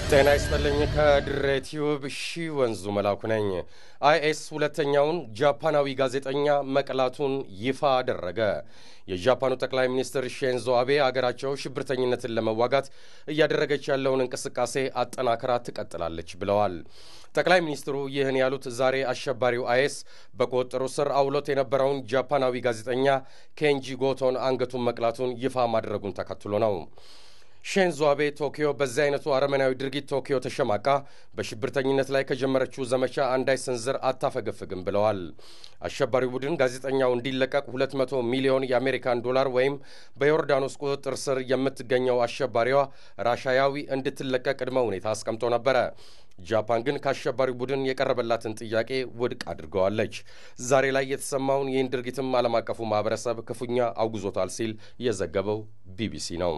ጤና ይስጥልኝ ከድሬ ቲዩብ ወንዙ መላኩ ነኝ። አይኤስ ሁለተኛውን ጃፓናዊ ጋዜጠኛ መቅላቱን ይፋ አደረገ። የጃፓኑ ጠቅላይ ሚኒስትር ሺንዞ አቤ አገራቸው ሽብርተኝነትን ለመዋጋት እያደረገች ያለውን እንቅስቃሴ አጠናክራ ትቀጥላለች ብለዋል። ጠቅላይ ሚኒስትሩ ይህን ያሉት ዛሬ አሸባሪው አይኤስ በቁጥጥሩ ስር አውሎት የነበረውን ጃፓናዊ ጋዜጠኛ ኬንጂ ጎቶን አንገቱን መቅላቱን ይፋ ማድረጉን ተከትሎ ነው። ሺንዞ አቤ ቶኪዮ በዚህ አይነቱ አረመናዊ ድርጊት ቶኪዮ ተሸማቃ በሽብርተኝነት ላይ ከጀመረችው ዘመቻ አንዳች ስንዝር አታፈገፍግም ብለዋል። አሸባሪው ቡድን ጋዜጠኛው እንዲለቀቅ 200 ሚሊዮን የአሜሪካን ዶላር ወይም በዮርዳኖስ ቁጥጥር ስር የምትገኘው አሸባሪዋ ራሻያዊ እንድትለቀቅ ቅድመ ሁኔታ አስቀምጦ ነበረ። ጃፓን ግን ከአሸባሪው ቡድን የቀረበላትን ጥያቄ ውድቅ አድርገዋለች። ዛሬ ላይ የተሰማውን ይህን ድርጊትም ዓለም አቀፉ ማህበረሰብ ክፉኛ አውግዞታል ሲል የዘገበው ቢቢሲ ነው።